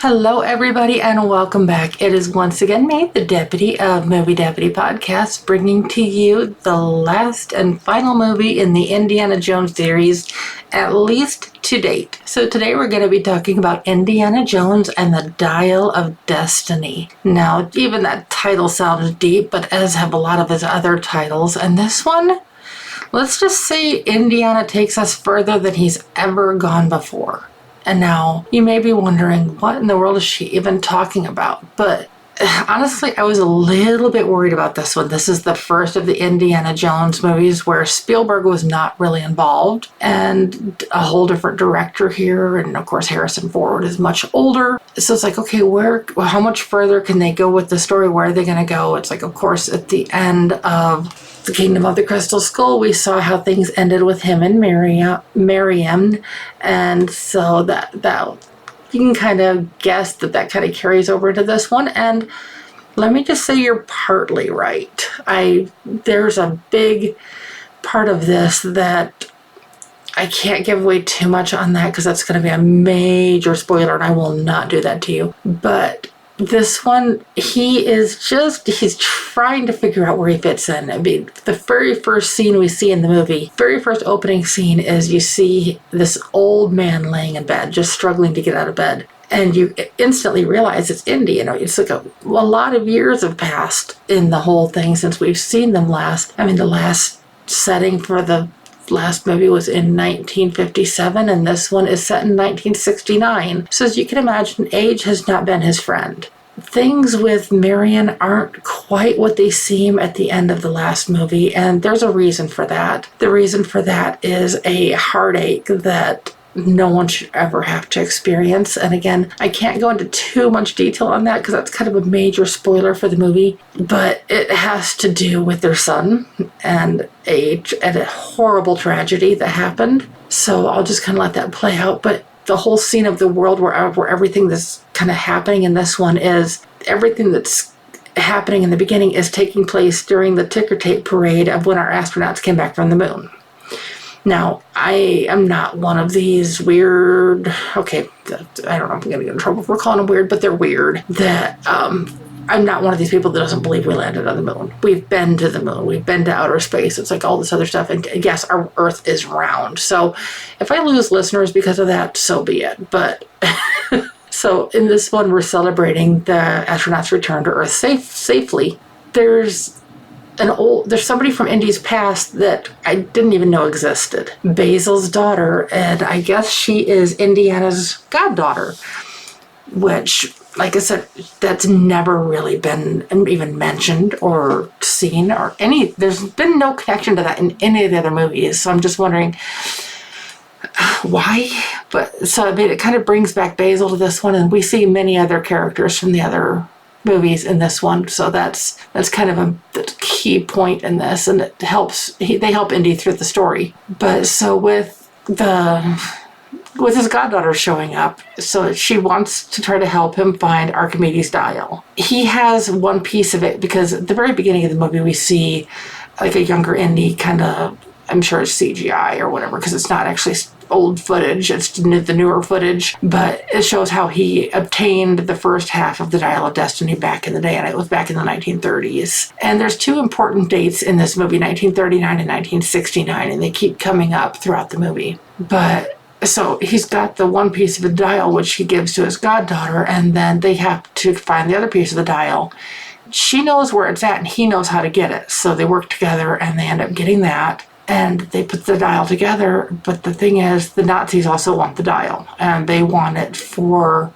Hello, everybody, and welcome back. It is once again me, the Deputy of Movie Deputy Podcast, bringing to you the last and final movie in the Indiana Jones series, at least to date. So today we're going to be talking about Indiana Jones and the Dial of Destiny. Now, even that title sounds deep, but as have a lot of his other titles, and this one, let's just say Indiana takes us further than he's ever gone before. And now you may be wondering, what in the world is she even talking about? But honestly, I was a little bit worried about this one. This is the first of the Indiana Jones movies where Spielberg was not really involved, and a whole different director here. And of course, Harrison Ford is much older. So it's like, okay, how much further can they go with the story? Where are they going to go? It's like, of course, at the end of The Kingdom of the Crystal Skull, we saw how things ended with him and Miriam. And so that you can kind of guess that kind of carries over to this one. And let me just say, you're partly right. There's a big part of this that I can't give away too much on that because that's going to be a major spoiler, and I will not do that to you. But this one, he's trying to figure out where he fits in. I mean, the very first scene we see in the movie, very first opening scene, is you see this old man laying in bed, just struggling to get out of bed. And you instantly realize it's Indy. It's like a lot of years have passed in the whole thing since we've seen them last. I mean, the last setting for the last movie was in 1957, and this one is set in 1969. So as you can imagine, age has not been his friend. Things with Marion aren't quite what they seem at the end of the last movie, and there's a reason for that. The reason for that is a heartache that no one should ever have to experience. And again, I can't go into too much detail on that because that's kind of a major spoiler for the movie, but it has to do with their son and a horrible tragedy that happened. So I'll just kind of let that play out. But the whole scene of the world where everything that's kind of happening in this one is everything that's happening in the beginning is taking place during the ticker tape parade of when our astronauts came back from the moon. Now, I am not one of these weird, okay, I don't know if I'm going to get in trouble for calling them weird, but they're weird, that I'm not one of these people that doesn't believe we landed on the moon. We've been to the moon. We've been to outer space. It's like all this other stuff. And yes, our Earth is round. So if I lose listeners because of that, so be it. But so in this one, we're celebrating the astronauts' return to Earth safely. There's somebody from Indy's past that I didn't even know existed. Basil's daughter, and I guess she is Indiana's goddaughter, which, like I said, that's never really been even mentioned or seen or there's been no connection to that in any of the other movies. So I'm just wondering why. But so I mean, it kind of brings back Basil to this one, and we see many other characters from the other movies in this one, so that's kind of the key point in this, and it helps. They help Indy through the story. But so with his goddaughter showing up, so she wants to try to help him find Archimedes' dial. He has one piece of it because at the very beginning of the movie we see like a younger Indy, kind of, I'm sure it's CGI or whatever because it's not actually old footage, it's the newer footage, but it shows how he obtained the first half of the Dial of Destiny back in the day, and it was back in the 1930s. And there's two important dates in this movie, 1939 and 1969, and they keep coming up throughout the movie. But so he's got the one piece of the dial which he gives to his goddaughter, and then they have to find the other piece of the dial. She knows where it's at and he knows how to get it, so they work together and they end up getting that. And they put the dial together, but the thing is, the Nazis also want the dial, and they want it for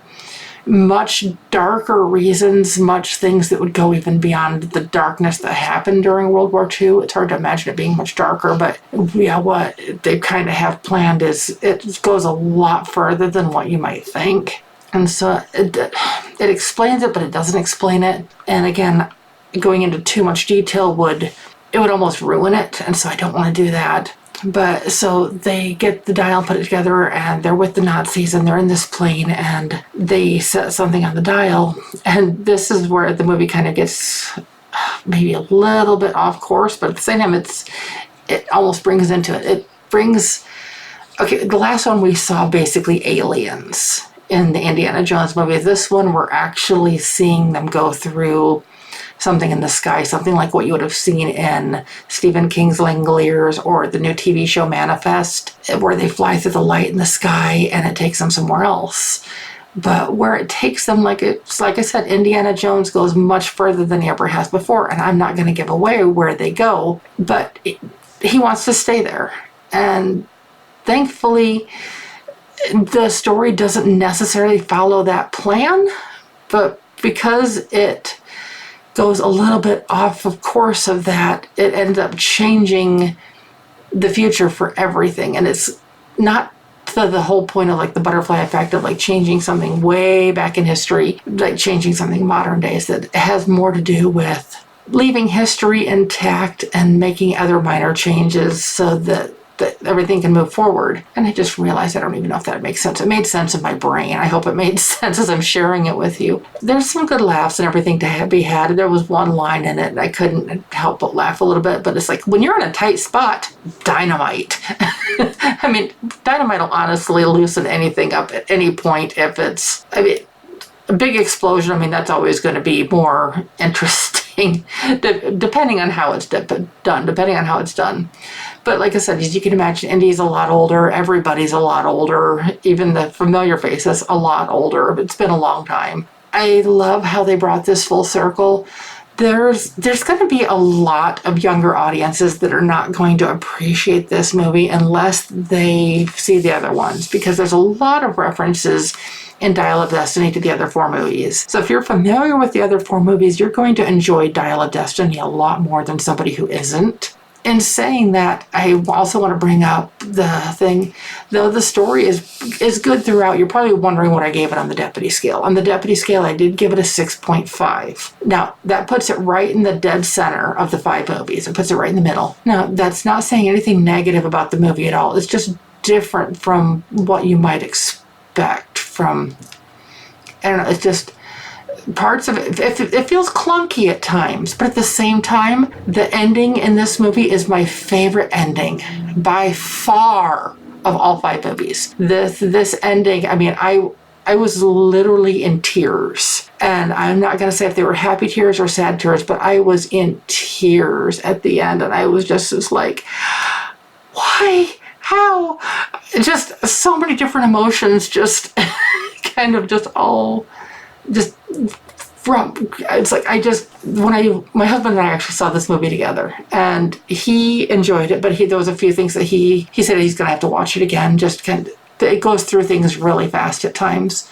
much darker reasons, much things that would go even beyond the darkness that happened during World War II. It's hard to imagine it being much darker, but yeah, what they kind of have planned is it goes a lot further than what you might think. And so it explains it, but it doesn't explain it. And again, going into too much detail would almost ruin it, and so I don't want to do that. But so they get the dial, put it together, and they're with the Nazis, and they're in this plane, and they set something on the dial. And this is where the movie kind of gets maybe a little bit off course, but at the same time, it almost brings into it. It brings, okay, the last one we saw basically aliens. in the Indiana Jones movie. This one, we're actually seeing them go through something in the sky, something like what you would have seen in Stephen King's Langoliers or the new TV show Manifest, where they fly through the light in the sky and it takes them somewhere else. But where it takes them, like I said, Indiana Jones goes much further than he ever has before, and I'm not going to give away where they go, but he wants to stay there. And thankfully, the story doesn't necessarily follow that plan, but because it goes a little bit off of course of that, it ends up changing the future for everything. And it's not to the whole point of like the butterfly effect of like changing something way back in history, like changing something modern days, that it has more to do with leaving history intact and making other minor changes so that everything can move forward. And I just realized I don't even know if that makes sense. It made sense in my brain. I hope it made sense as I'm sharing it with you. There's some good laughs and everything to be had. There was one line in it and I couldn't help but laugh a little bit, but it's like, when you're in a tight spot, dynamite. I mean, dynamite will honestly loosen anything up at any point if it's, I mean, a big explosion, I mean, that's always going to be more interesting, depending on how it's done. But like I said, as you can imagine, Indy's a lot older. Everybody's a lot older. Even the familiar faces, a lot older. It's been a long time. I love how they brought this full circle. There's going to be a lot of younger audiences that are not going to appreciate this movie unless they see the other ones, because there's a lot of references in Dial of Destiny to the other 4 movies. So if you're familiar with the other 4 movies, you're going to enjoy Dial of Destiny a lot more than somebody who isn't. In saying that, I also want to bring up the thing, though the story is good throughout, you're probably wondering what I gave it on the Deputy scale. On the Deputy scale, I did give it a 6.5. Now, that puts it right in the dead center of the 5 movies. It puts it right in the middle. Now, that's not saying anything negative about the movie at all. It's just different from what you might expect from, I don't know, it's just parts of it, it feels clunky at times, but at the same time, the ending in this movie is my favorite ending by far of all 5 movies. This ending, I mean, I was literally in tears. And I'm not going to say if they were happy tears or sad tears, but I was in tears at the end. And I was just like, why? How? Just so many different emotions, just kind of just all, just from, it's like, my husband and I actually saw this movie together, and he enjoyed it, but there was a few things that he said he's going to have to watch it again, just kind of, it goes through things really fast at times.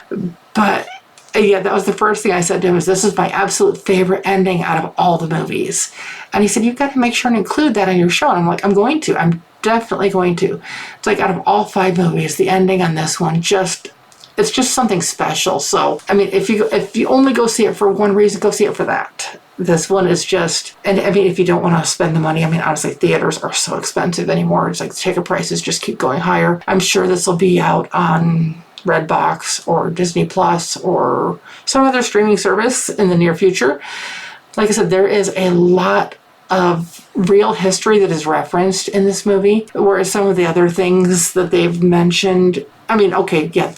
But yeah, that was the first thing I said to him, is this is my absolute favorite ending out of all the movies. And he said, you've got to make sure and include that on your show. And I'm like, I'm definitely going to. It's like, out of all 5 movies, the ending on this one it's just something special. So, I mean, if you only go see it for one reason, go see it for that. This one is just, and I mean, if you don't want to spend the money, I mean, honestly, theaters are so expensive anymore. It's like ticket prices just keep going higher. I'm sure this will be out on Redbox or Disney Plus or some other streaming service in the near future. Like I said, there is a lot of real history that is referenced in this movie, whereas some of the other things that they've mentioned, I mean, okay, yeah,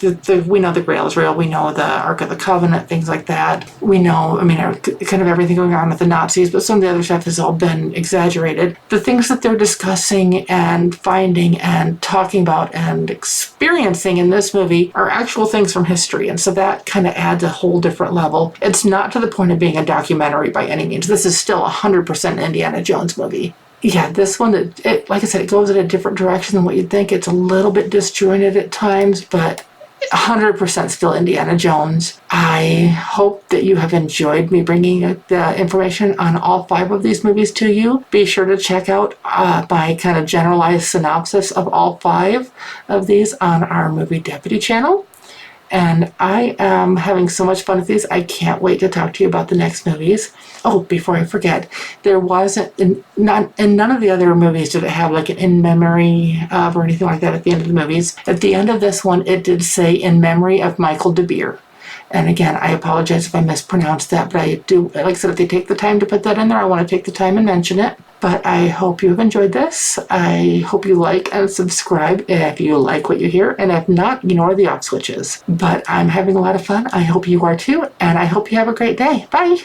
we know the Grail is real. We know the Ark of the Covenant, things like that. We know, I mean, kind of everything going on with the Nazis, but some of the other stuff has all been exaggerated. The things that they're discussing and finding and talking about and experiencing in this movie are actual things from history, and so that kind of adds a whole different level. It's not to the point of being a documentary by any means. This is still 100% Indiana Jones movie. Yeah, this one, it like I said, it goes in a different direction than what you'd think. It's a little bit disjointed at times, but 100% still Indiana Jones. I hope that you have enjoyed me bringing the information on all 5 of these movies to you. Be sure to check out my kind of generalized synopsis of all 5 of these on our Movie Deputy channel. And I am having so much fun with these. I can't wait to talk to you about the next movies. Oh, before I forget, there wasn't, in none of the other movies did it have like an in memory of or anything like that at the end of the movies. At the end of this one, it did say in memory of Michael DeBeer. And again, I apologize if I mispronounced that, but I do, like I said, if they take the time to put that in there, I want to take the time and mention it. But I hope you've enjoyed this. I hope you like and subscribe if you like what you hear, and if not, ignore the off switches. But I'm having a lot of fun. I hope you are too, and I hope you have a great day. Bye!